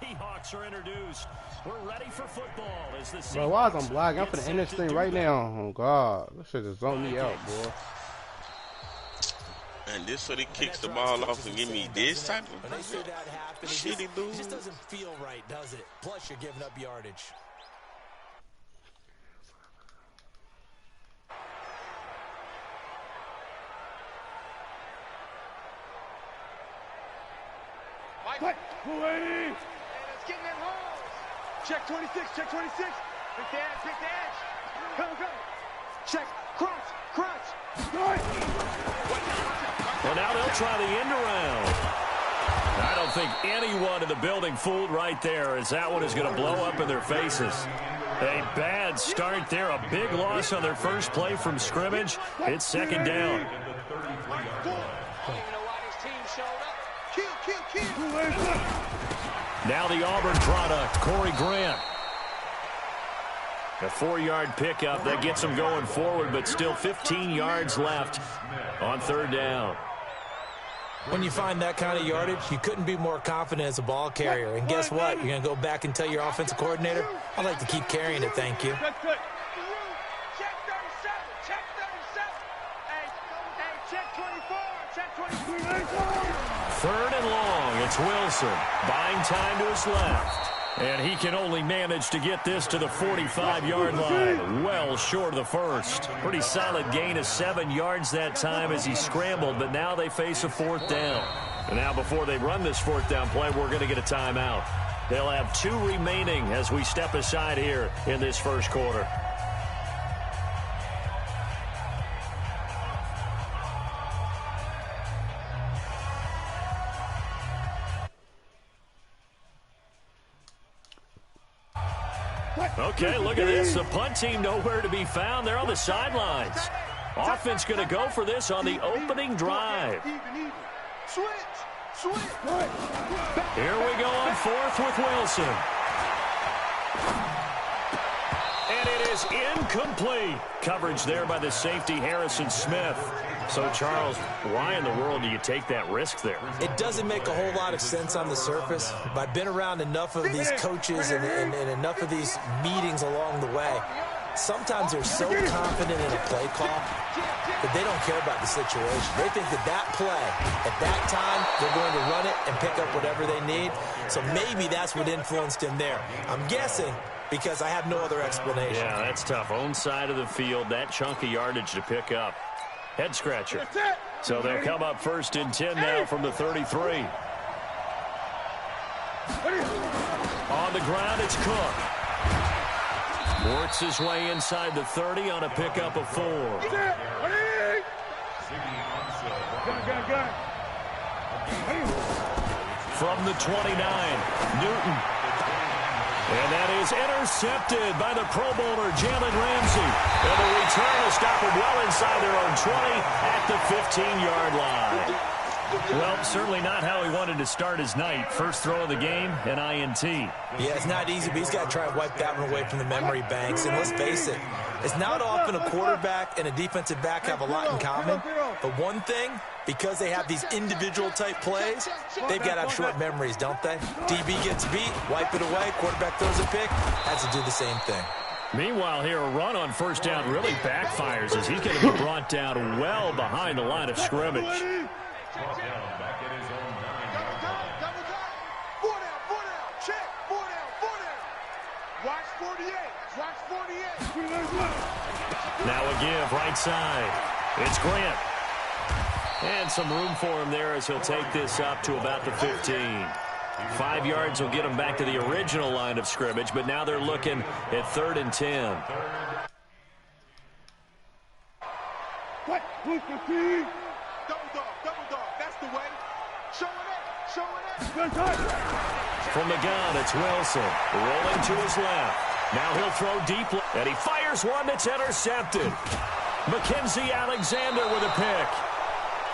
Seahawks are introduced. We're ready for football as the Seahawks. Bro, why is I'm black? I'm finna end this thing right now. Oh God, this shit just zoned me out, boy. And this so he kicks the ball off and give me this type of shitty dude. It just doesn't feel right, does it? Plus, you're giving up yardage. What? And it's getting in holes. Check 26, check 26. Big dash. Go. Check, crunch. Well, now they'll try the end around. I don't think anyone in the building fooled right there, as that one is going to blow up in their faces. A bad start there, a big loss on their first play from scrimmage. It's second down. Now the Auburn product, Corey Grant. A 4-yard pickup that gets them going forward, but still 15 yards left on third down. When you find that kind of yardage, you couldn't be more confident as a ball carrier. And guess what? You're going to go back and tell your offensive coordinator, I'd like to keep carrying it, thank you. Check 37. Hey, check 24. Check 24. Third and long. It's Wilson buying time to his left. And he can only manage to get this to the 45-yard line, well short of the first. Pretty solid gain of 7 yards that time as he scrambled, but now they face a fourth down. And now before they run this fourth down play, we're going to get a timeout. They'll have 2 remaining as we step aside here in this first quarter. Okay, look at this. The punt team nowhere to be found. They're on the sidelines. Offense going to go for this on the opening drive. Here we go on fourth with Wilson. And it is incomplete. Coverage there by the safety, Harrison Smith. So, Charles, why in the world do you take that risk there? It doesn't make a whole lot of sense on the surface, but I've been around enough of these coaches and enough of these meetings along the way. Sometimes they're so confident in a play call that they don't care about the situation. They think that play, at that time, they're going to run it and pick up whatever they need. So maybe that's what influenced him there. I'm guessing because I have no other explanation. Yeah, that's tough. Own side of the field, that chunk of yardage to pick up. Head scratcher. So they'll come up first and 10 now from the 33. On the ground, it's Cook. Works his way inside the 30 on a pickup of 4. From the 29, Newton. And that is intercepted by the Pro Bowler, Jalen Ramsey. And the return will stop him well inside their own 20 at the 15-yard line. Well, certainly not how he wanted to start his night. First throw of the game, an INT. Yeah, it's not easy, but he's got to try and wipe that one away from the memory banks. And let's face it, it's not often a quarterback and a defensive back have a lot in common. But one thing, because they have these individual type plays, they've got to have short memories, don't they? DB gets beat, wipe it away, quarterback throws a pick, has to do the same thing. Meanwhile, here, a run on first down really backfires as he's going to be brought down well behind the line of scrimmage. Now a give, right side. It's Grant. And some room for him there as he'll take this up to about the 15. 5 yards will get him back to the original line of scrimmage, but now they're looking at 3rd and 10. What? Double dog. That's the way. Show it up. From the gun, it's Wilson. Rolling to his left. Now he'll throw deep, and he fires one that's intercepted. Mackenzie Alexander with a pick.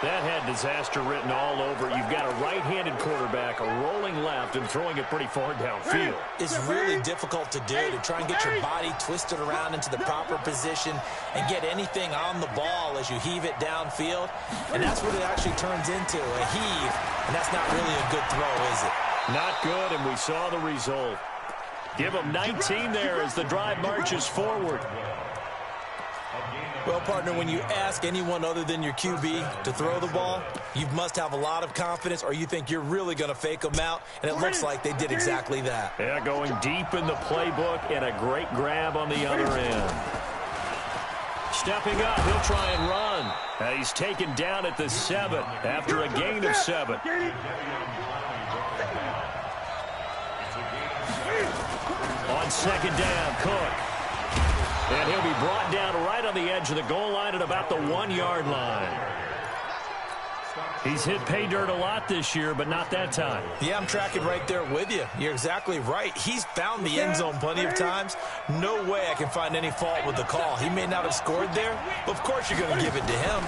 That had disaster written all over. You've got a right-handed quarterback rolling left and throwing it pretty far downfield. It's really difficult to do, to try and get your body twisted around into the proper position and get anything on the ball as you heave it downfield. And that's what it actually turns into, a heave. And that's not really a good throw, is it? Not good, and we saw the result. Give him 19 there as the drive marches forward. Well, partner, when you ask anyone other than your QB to throw the ball, you must have a lot of confidence, or you think you're really going to fake them out, and it looks like they did exactly that. Yeah, going deep in the playbook and a great grab on the other end. Stepping up, he'll try and run. He's taken down at the 7 after a gain of 7. On second down, Cook. And he'll be brought down right on the edge of the goal line at about the 1-yard line. He's hit pay dirt a lot this year, but not that time. Yeah, I'm tracking right there with you. You're exactly right. He's found the end zone plenty of times. No way I can find any fault with the call. He may not have scored there, but of course you're going to give it to him.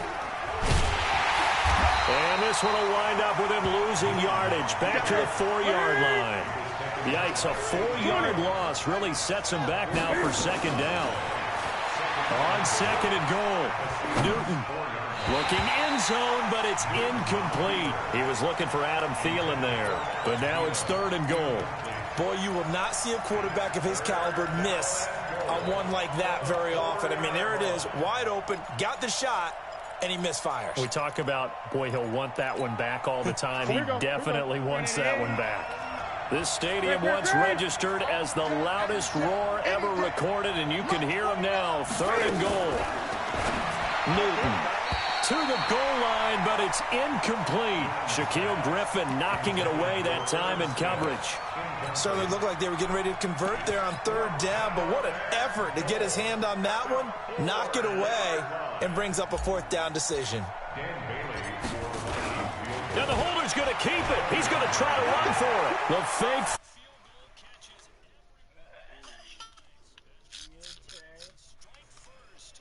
And this one will wind up with him losing yardage back to the 4-yard line. Yikes, a 4-yard loss really sets him back now for second down. On second and goal, Newton looking end zone, but it's incomplete. He was looking for Adam Thielen there, but now it's third and goal. Boy, you will not see a quarterback of his caliber miss on one like that very often. I mean, there it is, wide open, got the shot, and he misfires. We talk about, boy, he'll want that one back all the time. He definitely wants that one back. This stadium once registered as the loudest roar ever recorded, and you can hear him now. Third and goal. Newton to the goal line, but it's incomplete. Shaquille Griffin knocking it away that time in coverage. Certainly looked like they were getting ready to convert there on third down, but what an effort to get his hand on that one, knock it away, and brings up a fourth down decision. Now the holder's going to keep it. He's going to try to run for it. The fake.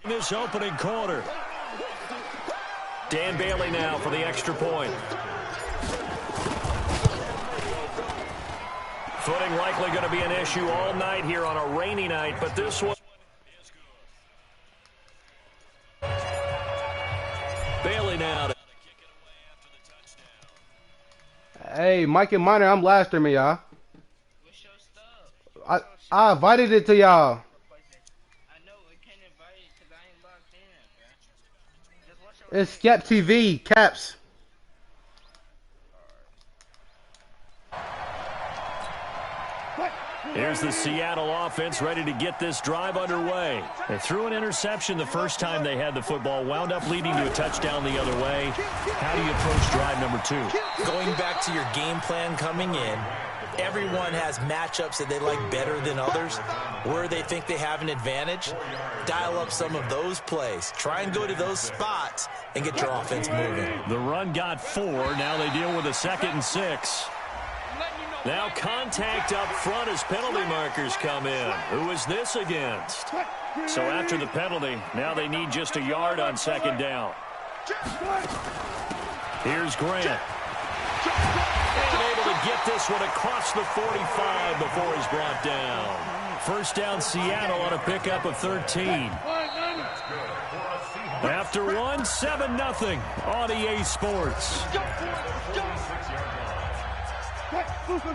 This opening quarter. Dan Bailey now for the extra point. Footing likely going to be an issue all night here on a rainy night, but this one. Bailey now. Hey, Mike and Minor, I'm last to me, y'all. What's your stuff? I invited it to y'all. I know we can't invite it because I ain't logged in, bro. Just what's your It's Skep TV, Caps. Here's the Seattle offense ready to get this drive underway. They threw an interception the first time they had the football, wound up leading to a touchdown the other way. How do you approach drive number 2? Going back to your game plan coming in, everyone has matchups that they like better than others. Where they think they have an advantage, dial up some of those plays. Try and go to those spots and get your offense moving. The run got 4. Now they deal with a 2nd and 6. Now contact up front as penalty markers come in. Who is this against? So after the penalty, now they need just a yard on second down. Here's Grant. And able to get this one across the 45 before he's brought down. First down Seattle on a pickup of 13. After one, 7-0 on EA Sports. Here we go,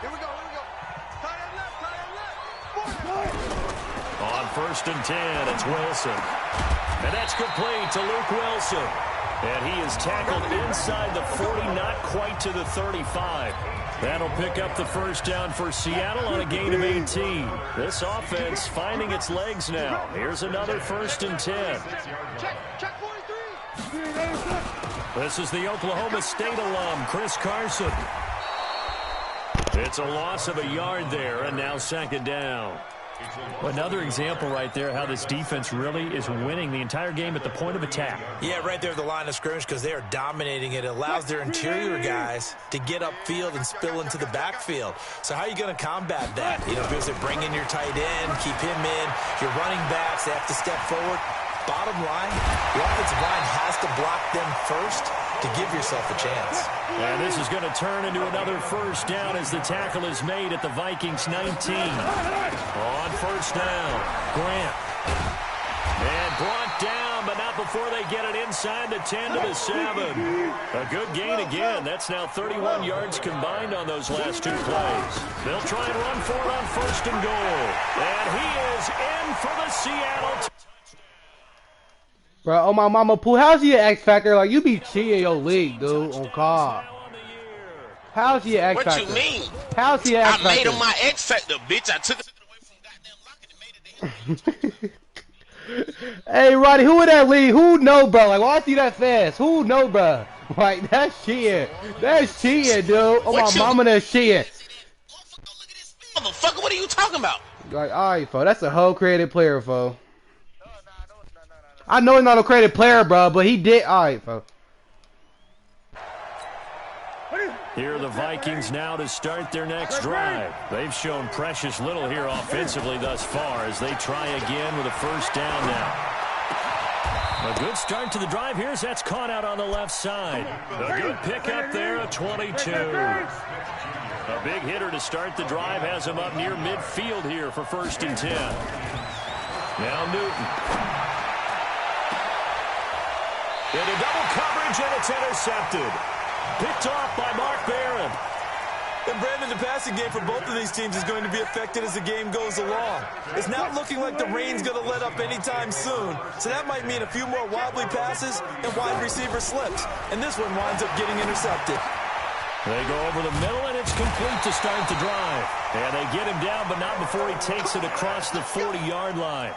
here we go. Tie it left. On first and 10, it's Wilson. And that's complete to Luke Wilson. And he is tackled inside the 40, not quite to the 35. That'll pick up the first down for Seattle on a gain of 18. This offense finding its legs now. Here's another first and 10. Check 43. This is the Oklahoma State alum, Chris Carson. It's a loss of a yard there, and now second down. Another example right there how this defense really is winning the entire game at the point of attack. Yeah, right there at the line of scrimmage because they are dominating it. It allows their interior guys to get upfield and spill into the backfield. So how are you going to combat that? You know, because they bring in your tight end, keep him in. Your running backs, they have to step forward. Bottom line, the offensive line has to block them first to give yourself a chance. And this is going to turn into another first down as the tackle is made at the Vikings 19. On first down, Grant. And brought down, but not before before they get it inside the 10 to the 7. A good gain again. That's now 31 yards combined on those last 2 plays. They'll try and run for it on 1st and goal. And he is in for the Seattle. Bro, oh my mama, Pooh, how's he an X Factor? Like, you be cheating your league, dude, on God. How's he an X Factor? What you mean? How's he an X Factor? I made him my X Factor, bitch. I took it away from goddamn lock and made it. Hey, Roddy, who in that league? Who know, bro? Like, why is he that fast? Who know, bro? Like, that's cheating. That's cheating, dude. Oh, my mama, that's cheating. Motherfucker, what are you talking about? Like, alright, fo. That's a whole creative player, fo. I know he's not a creative player, bro, but he did. Alright, fo. Here are the Vikings now to start their next drive. They've shown precious little here offensively thus far as they try again with a 1st down now. A good start to the drive here as that's caught out on the left side. A good pickup there, a 22. A big hitter to start the drive has him up near midfield here for 1st and 10. Now Newton. Into double coverage, and it's intercepted. Picked off by Mark Barron. And Brandon, the passing game for both of these teams is going to be affected as the game goes along. It's not looking like the rain's going to let up anytime soon, so that might mean a few more wobbly passes and wide receiver slips. And this one winds up getting intercepted. They go over the middle, and it's complete to start the drive. And they get him down, but not before he takes it across the 40-yard line.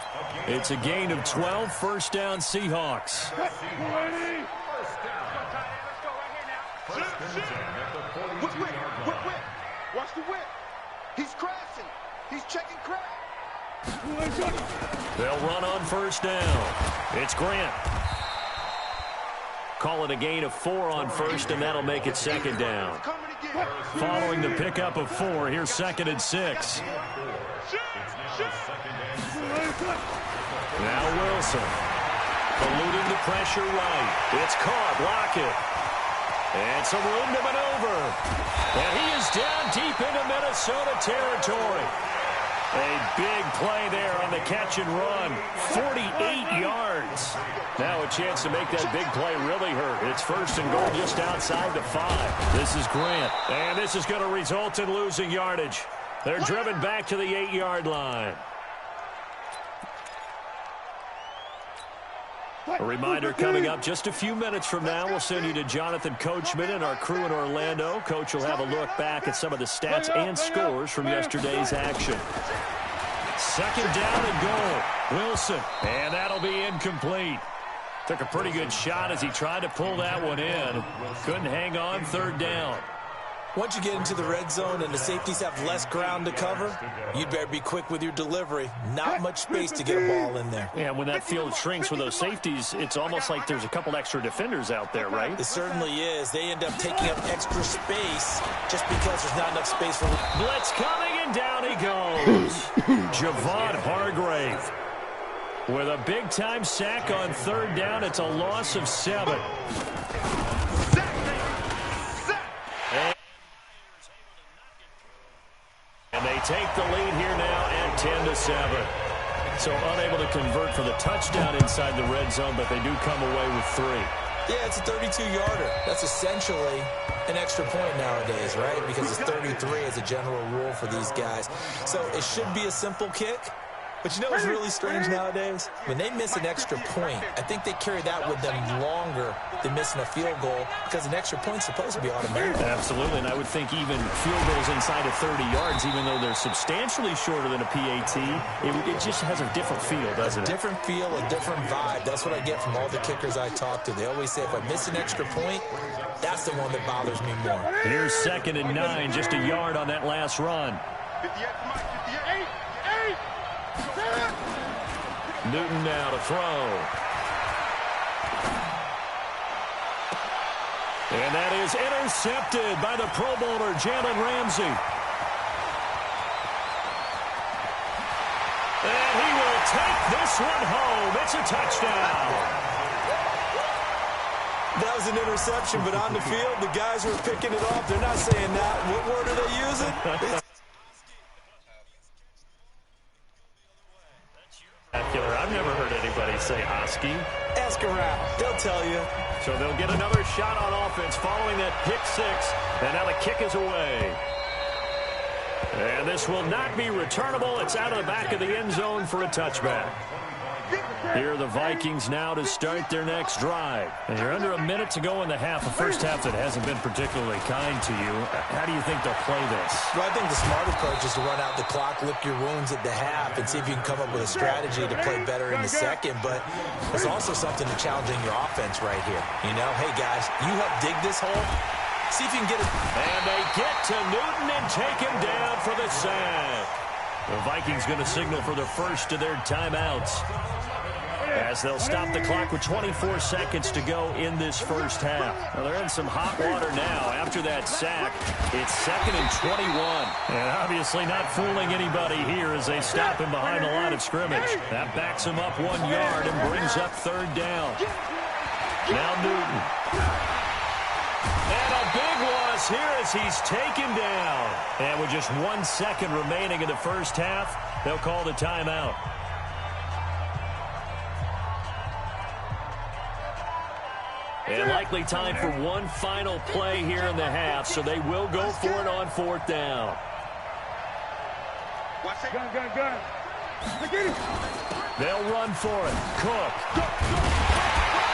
It's a gain of 12, 1st down Seahawks. Watch the whip. He's crashing. He's checking crash. They'll run on 1st down. It's Grant. Call it a gain of 4 on 1st, and that'll make it 2nd down. Following the pickup of 4, here's 2nd and 6. Now Wilson. Eluding the pressure right. It's caught. Lockett. And some room to maneuver. And he is down deep into Minnesota territory. A big play there on the catch and run. 48 yards. Now a chance to make that big play really hurt. It's 1st and goal just outside the 5. This is Grant. And this is going to result in losing yardage. They're driven back to the 8-yard line. A reminder coming up just a few minutes from now. We'll send you to Jonathan Coachman and our crew in Orlando. Coach will have a look back at some of the stats and scores from yesterday's action. 2nd down and goal. Wilson. And that'll be incomplete. Took a pretty good shot as he tried to pull that one in. Couldn't hang on. 3rd down. Once you get into the red zone and the safeties have less ground to cover, you'd better be quick with your delivery. Not much space to get a ball in there. Yeah, when that field shrinks with those safeties, it's almost like there's a couple extra defenders out there, right? It certainly is. They end up taking up extra space just because there's not enough space for... Blitz coming, and down he goes. Javon Hargrave with a big-time sack on 3rd down. It's a loss of 7. And they take the lead here now at 10 to 7. So unable to convert for the touchdown inside the red zone, but they do come away with 3. Yeah, it's a 32-yarder. That's essentially an extra point nowadays, right? Because it's 33 as a general rule for these guys. So it should be a simple kick. But you know what's really strange nowadays? When they miss an extra point, I think they carry that with them longer than missing a field goal because an extra point's supposed to be automatic. Absolutely, and I would think even field goals inside of 30 yards, even though they're substantially shorter than a PAT, it just has a different feel, doesn't it? A different feel, a different vibe. That's what I get from all the kickers I talk to. They always say if I miss an extra point, that's the one that bothers me more. Here's 2nd and 9, just a yard on that last run. 58. Newton now to throw. And that is intercepted by the Pro Bowler, Jalen Ramsey. And he will take this one home. It's a touchdown. That was an interception, but on the field, the guys who are picking it off, they're not saying that. What word are they using? I've never heard anybody say Hosky? Ask around. They'll tell you. So they'll get another shot on offense following that pick six. And now the kick is away. And this will not be returnable. It's out of the back of the end zone for a touchback. Here are the Vikings now to start their next drive. And you're under a minute to go in the half, a first half that hasn't been particularly kind to you. How do you think they'll play this? Well, I think the smart approach is to run out the clock, lick your wounds at the half, and see if you can come up with a strategy to play better in the second. But there's also something to challenging your offense right here. You know, hey, guys, you help dig this hole. See if you can get it. And they get to Newton and take him down for the sack. The Vikings going to signal for the first of their timeouts, as they'll stop the clock with 24 seconds to go in this first half. Well, they're in some hot water now. After that sack, it's 2nd and 21. And obviously not fooling anybody here as they stop him behind the line of scrimmage. That backs him up 1 yard and brings up 3rd down. Now Newton. And a big loss here as he's taken down. And with just 1 second remaining in the first half, they'll call the timeout. And likely time for one final play here in the half, so they will go for it on 4th down. Gun. They'll run for it. Cook.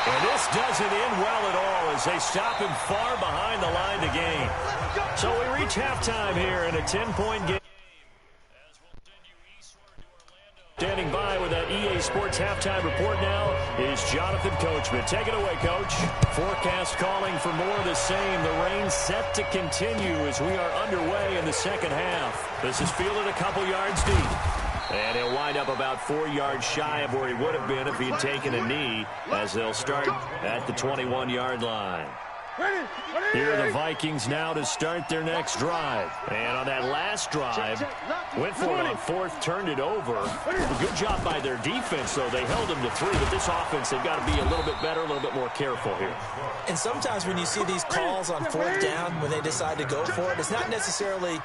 And this doesn't end well at all as they stop him far behind the line to gain. So we reach halftime here in a 10-point game. Standing by with that EA Sports halftime report now is Jonathan Coachman. Take it away, Coach. Forecast calling for more of the same. The rain set to continue as we are underway in the second half. This is fielded a couple yards deep. And he'll wind up about 4 yards shy of where he would have been if he had taken a knee, as they'll start at the 21-yard line. Here are the Vikings now to start their next drive. And on that last drive, went for it on 4th, turned it over. Good job by their defense, though. They held them to 3, but this offense, they've got to be a little bit better, a little bit more careful here. And sometimes when you see these calls on 4th down, when they decide to go for it, it's not necessarily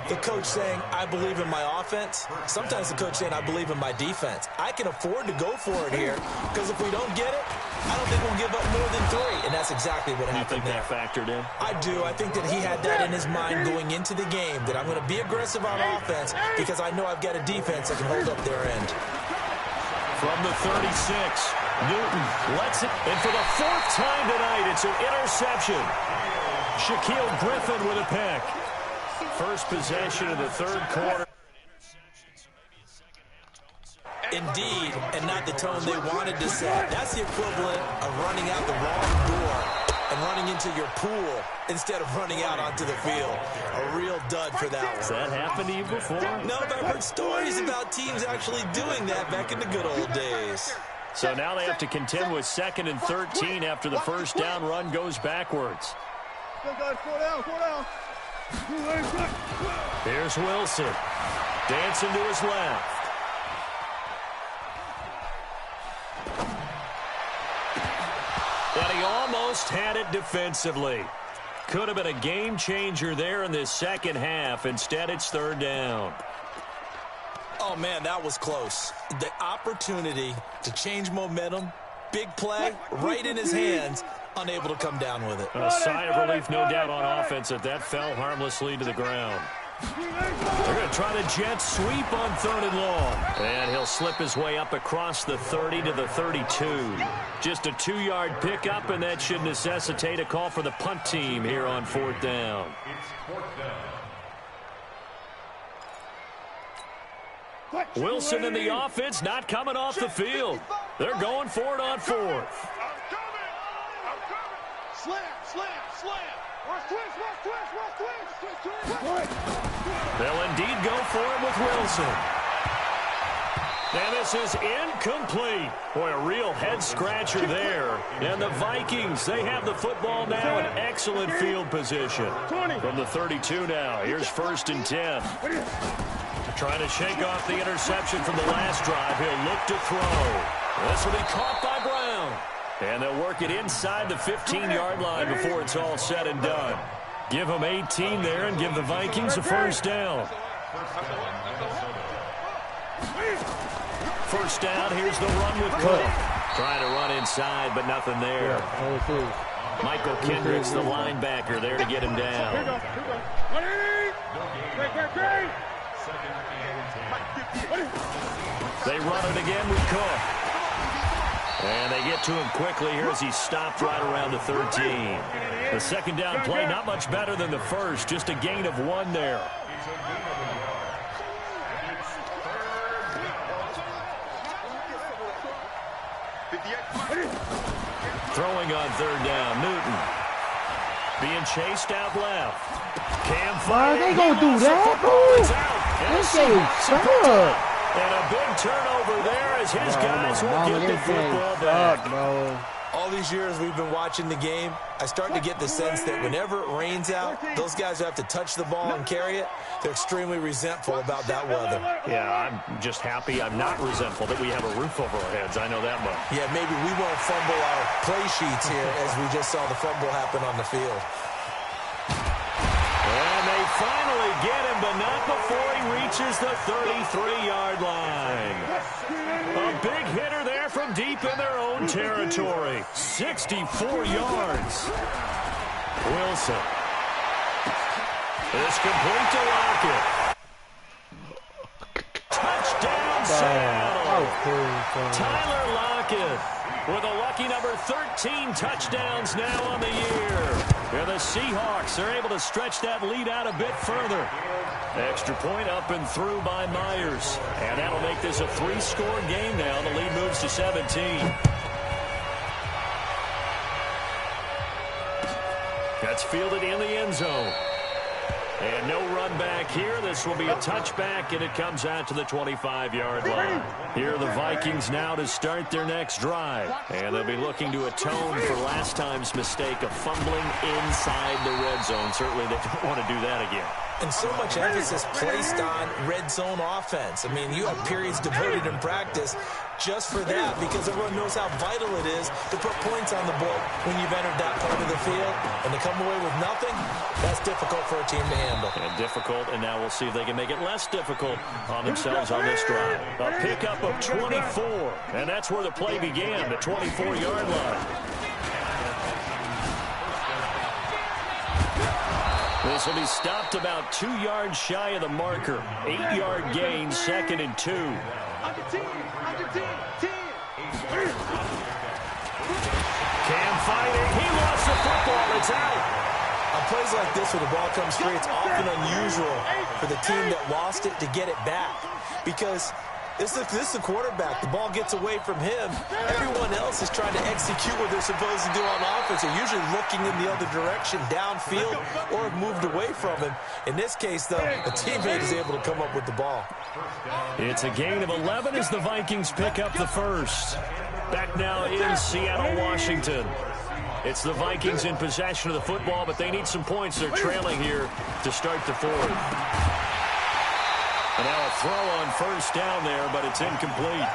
the coach saying, I believe in my offense. Sometimes the coach saying, I believe in my defense. I can afford to go for it here, because if we don't get it, I don't think we'll give up more than 3, and that's exactly what happened there. You think that factored in? I do. I think that he had that in his mind going into the game, that I'm going to be aggressive on offense because I know I've got a defense that can hold up their end. From the 36, Newton lets it, and for the 4th time tonight, it's an interception. Shaquille Griffin with a pick. First possession of the 3rd quarter. Indeed, and not the tone they wanted to set. That's the equivalent of running out the wrong door and running into your pool instead of running out onto the field. A real dud for that one. Has that happened to you before? No, but I've heard stories about teams actually doing that back in the good old days. So now they have to contend with 2nd and 13 after the first down run goes backwards. Here's Wilson. Dancing to his left. And he almost had it defensively. Could have been a game changer there in this second half. Instead, it's 3rd down. Oh, man, that was close. The opportunity to change momentum, big play, right in his hands, unable to come down with it. A sigh of relief, no doubt, on offense that fell harmlessly to the ground. They're going to try the jet sweep on 3rd and long. And he'll slip his way up across the 30 to the 32. Just a 2-yard pickup, and that should necessitate a call for the punt team here on 4th down. Wilson and the offense not coming off the field. They're going for it on 4th. Slam. They'll indeed go for it with Wilson. And this is incomplete. Boy, a real head-scratcher there. And the Vikings, they have the football now in excellent field position. From the 32 now, here's 1st and 10. Trying to shake off the interception from the last drive. He'll look to throw. This will be caught by Brown. And they'll work it inside the 15-yard line before it's all said and done. Give them 18 there and give the Vikings a first down. First down, here's the run with Cook. Trying to run inside, but nothing there. Michael Kendricks, the linebacker, there to get him down. They run it again with Cook. And they get to him quickly here as he stopped right around the 13. The second down play, not much better than the first, just a gain of 1 there. Throwing on third down, Newton. Being chased out left. Cam Fire. They gonna do that, bro? And a big turnover there as his guys will get the football back. All these years we've been watching the game, I start to get the sense that whenever it rains out, those guys who have to touch the ball and carry it, they're extremely resentful about that weather. Yeah, I'm just happy. I'm not resentful that we have a roof over our heads. I know that much. Yeah, maybe we won't fumble our play sheets here as we just saw the fumble happen on the field. And they finally get him, but not before he reaches the 33-yard line. A big hitter there from deep in their own territory. 64 yards. Wilson. It's complete to Lockett. Touchdown, Seattle. Tyler Lockett with a lucky number 13 touchdowns now on the year. And the Seahawks are able to stretch that lead out a bit further. Extra point up and through by Myers. And that'll make this a 3-score game now. The lead moves to 17. That's fielded in the end zone. And no run back here. This will be a touchback, and it comes out to the 25-yard line. Here are the Vikings now to start their next drive. And they'll be looking to atone for last time's mistake of fumbling inside the red zone. Certainly they don't want to do that again. And so much emphasis placed on red zone offense. I mean, you have periods devoted in practice just for that because everyone knows how vital it is to put points on the board when you've entered that part of the field. And to come away with nothing, that's difficult for a team to handle. And difficult, and now we'll see if they can make it less difficult on themselves on this drive. A pickup of 24, and that's where the play began, the 24-yard line. This will be stopped about 2 yards shy of the marker. 8-yard gain, 2nd and 2. Cam fighting. He lost the football. It's out. On plays like this where the ball comes free, it's often unusual for the team that lost it to get it back. Because this is the quarterback. The ball gets away from him. Everyone else is trying to execute what they're supposed to do on offense. They're usually looking in the other direction, downfield, or have moved away from him. In this case, though, the teammate is able to come up with the ball. It's a gain of 11 as the Vikings pick up the first. Back now in Seattle, Washington. It's the Vikings in possession of the football, but they need some points. They're trailing here to start the fourth. And now a throw on first down there, but it's incomplete.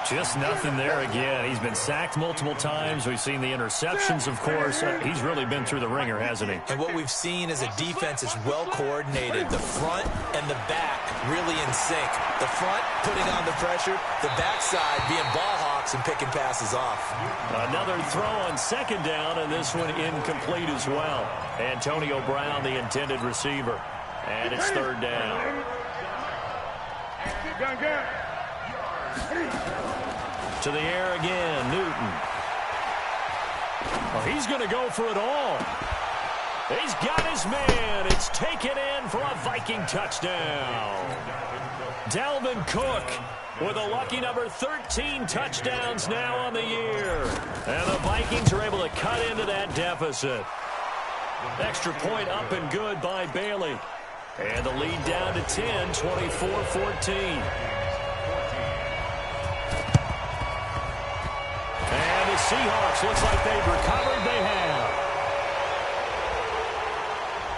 Just nothing there again. He's been sacked multiple times. We've seen the interceptions, of course. He's really been through the ringer, hasn't he? And what we've seen is a defense is well coordinated. The front and the back really in sync. The front putting on the pressure, the backside being ball hawks and picking passes off. Another throw on second down, and this one incomplete as well. Antonio Brown, the intended receiver. And it's third down. To the air again, Newton. Oh, he's going to go for it all. He's got his man. It's taken in for a Viking touchdown. Dalvin Cook with a lucky number 13 touchdowns now on the year. And the Vikings are able to cut into that deficit. Extra point up and good by Bailey. And the lead down to 10, 24-14. And the Seahawks, looks like they've recovered. They have.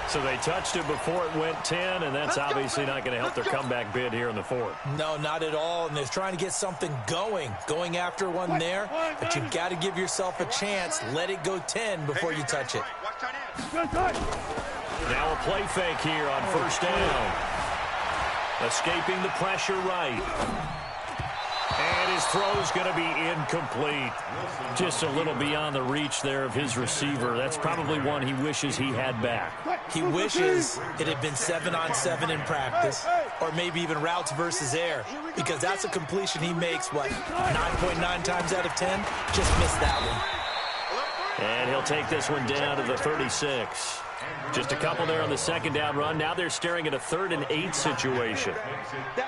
So they touched it before it went 10, and that's obviously not going to help their comeback bid here in the fourth. No, not at all, and they're trying to get something going after one there, but you've got to give yourself a chance. Let it go 10 before you touch it. Now a play fake here on first down. Escaping the pressure right. And And his throw's going to be incomplete. Just a little beyond the reach there of his receiver. That's probably one he wishes he had back. He wishes it had been 7-on-7 in practice, or maybe even routes versus air, because that's a completion he makes, 9.9 times out of 10? Just missed that one. And he'll take this one down to the 36. Just a couple there on the second down run. Now they're staring at a 3rd and 8 situation.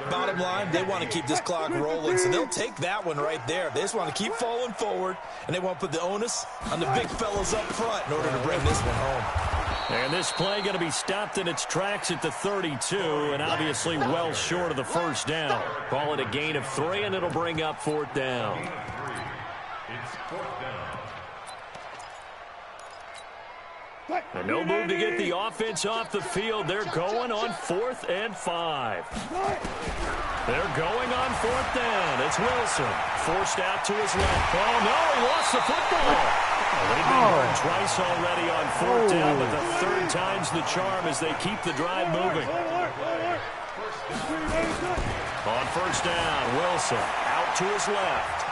Bottom line, they want to keep this clock rolling, so they'll take that one right there. They just want to keep falling forward, and they want to put the onus on the big fellas up front in order to bring this one home. And this play going to be stopped in its tracks at the 32, and obviously well short of the first down. Call it a gain of 3, and it'll bring up 4th down. It's 4th down. And no move to get the offense off the field. They're going on 4th and 5. They're going on 4th down. It's Wilson. Forced out to his left. Oh, no, he lost the football. They've been hurt twice already on 4th down, but the 3rd time's the charm as they keep the drive moving. On 1st down, Wilson out to his left.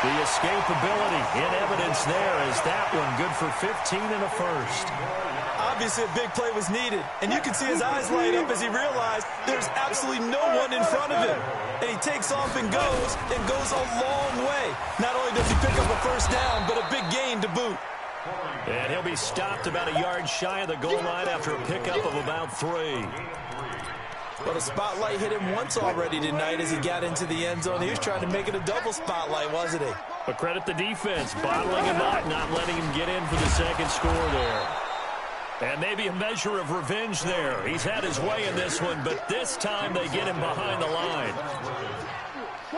The escapability in evidence there is that one good for 15 and a first. Obviously a big play was needed, and you can see his eyes light up as he realized there's absolutely no one in front of him. And he takes off and goes a long way. Not only does he pick up a first down, but a big gain to boot. And he'll be stopped about a yard shy of the goal line after a pickup of about 3. Well, the spotlight hit him once already tonight as he got into the end zone. He was trying to make it a double spotlight, wasn't he? But credit the defense, bottling him up, not letting him get in for the second score there. And maybe a measure of revenge there. He's had his way in this one, but this time they get him behind the line.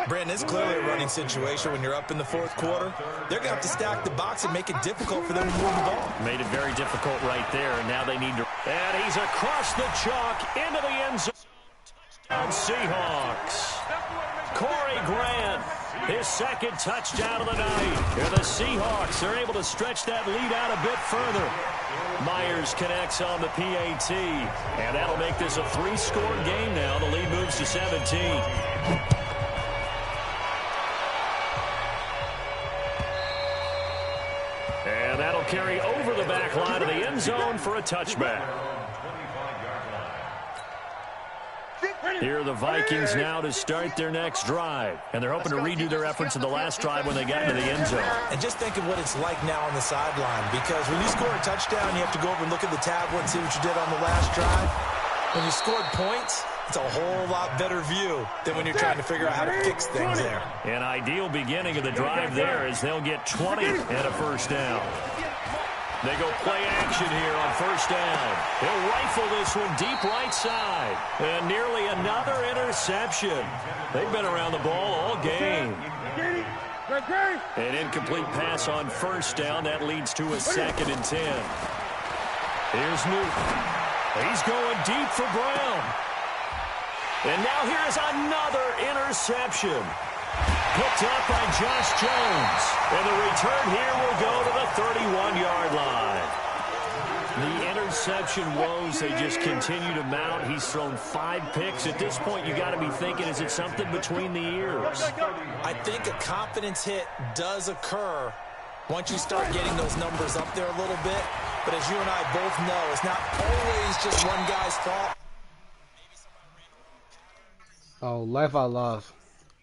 Brandon, it's clearly a running situation when you're up in the 4th quarter. They're going to have to stack the box and make it difficult for them to move the ball. Made it very difficult right there, and now they need to... And he's across the chalk into the end zone. Touchdown Seahawks. Corey Grant, his 2nd touchdown of the night. And the Seahawks are able to stretch that lead out a bit further. Myers connects on the PAT, and that'll make this a 3-score game now. The lead moves to 17. And that'll carry over the back line of the end zone for a touchback. Here are the Vikings now to start their next drive. And they're hoping to redo their efforts in the last drive when they got into the end zone. And just think of what it's like now on the sideline, because when you score a touchdown, you have to go over and look at the tablet and see what you did on the last drive. When you scored points, it's a whole lot better view than when you're trying to figure out how to fix things there. An ideal beginning of the drive there as they'll get 20 and a first down. They go play action here on 1st down. He'll rifle this one deep right side. And nearly another interception. They've been around the ball all game. An incomplete pass on 1st down. That leads to a 2nd and 10. Here's Newton. He's going deep for Brown. And now here's another interception. Picked up by Josh Jones. And the return here will go to the 31-yard line. The interception woes, they just continue to mount. He's thrown 5 picks. At this point, you got to be thinking, is it something between the ears? I think a confidence hit does occur once you start getting those numbers up there a little bit. But as you and I both know, it's not always just one guy's fault. Oh, life I love.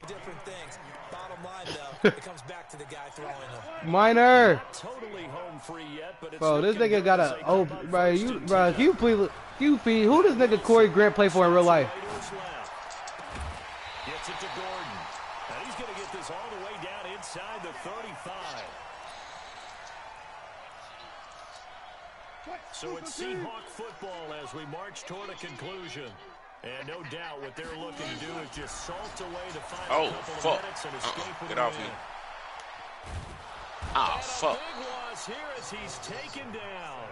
Different things. Bottom line, though, it comes back to the guy throwing them. Minor. Totally home free yet, but it's Bro, this nigga got a... Oh, bro, you please... You feed... Who does nigga Corey Grant play for in real life? Gets it to Gordon. And he's going to get this all the way down inside the 35. So it's Seahawk football as we march toward a conclusion. And no doubt what they're looking to do is just salt away the final couple of minutes and escape with Get a off win. me. Ah, fuck. Big loss here as he's taken down.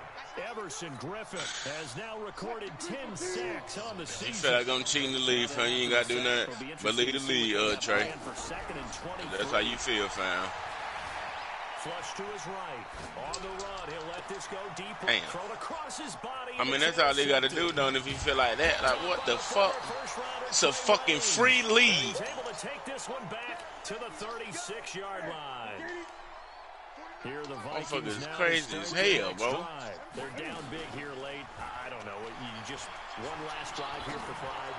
Everson Griffin has now recorded 10 sacks on the season. You feel like I'm cheating the lead, fam. You ain't got to do nothing but lead the lead, Trey. That's how you feel, fam. Flush to his right. On the run, he'll let let this go deep. Damn. Thrown across his body. I mean, that's all they got to do, though, if you feel like that. Like, what the fuck? It's a fucking free lead. He's able to take this one back to the 36-yard line. Here the Vikings Motherfuckers now crazy as start the hell, next bro. drive. They're down big here late. I don't know. You just one last drive here for Clyde.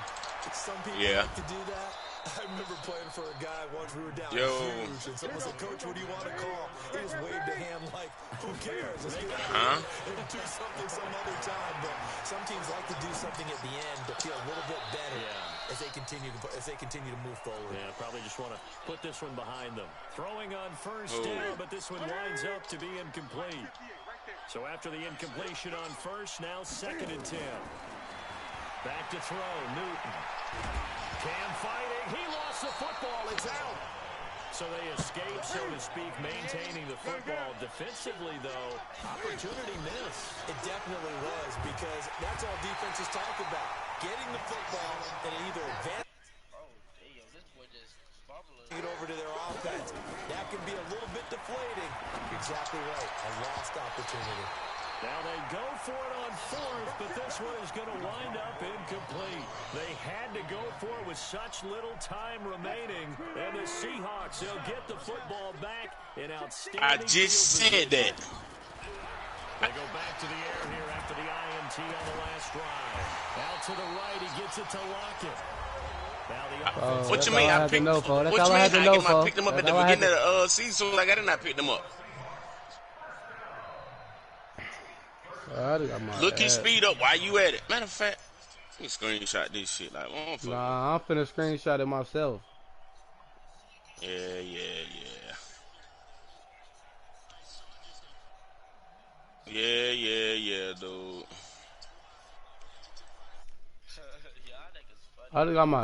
Some people Yeah. like to do that. I remember playing for a guy once. We were down Yo. huge, and someone said, "Coach, what do you want to call?" He just waved a hand like, "Who cares? Let's get out Huh? of here and do something some other time." But some teams like to do something at the end to feel a little bit better as they continue to move forward. Yeah, probably just want to put this one behind them. Throwing on first down, but this one winds up to be incomplete. So after the incompletion on first, now 2nd and 10. Back to throw, Newton. Cam fighting, he lost the football, it's out. So they escape, so to speak, maintaining the football. Defensively, though, opportunity missed. It definitely was, because that's all defenses talk about. Getting the football and either advance Oh, damn, this boy just bubbling. it over to their offense. That can be a little bit deflating. Exactly right. A lost opportunity. Now they go for it on 4th, but this one is going to wind up incomplete. They had to go for it with such little time remaining, and the Seahawks, they'll get the football back in outstanding I just said that. They go back to the air here after the INT on the last drive. Out to the right, he gets it to Lockett. Now the What That's you all mean? I I had to picked. know, fo. That's What all you I mean? had to know, I fo. picked them up at That's the all I had beginning to- of the season. Like I did not pick them up. I got my Look his ass. speed up. Why you at it? Matter of fact, let me screenshot this shit. Like, motherfucker. Nah, I'm finna screenshot it myself. Yeah. Yeah, dude. Y'all niggas funny. I got my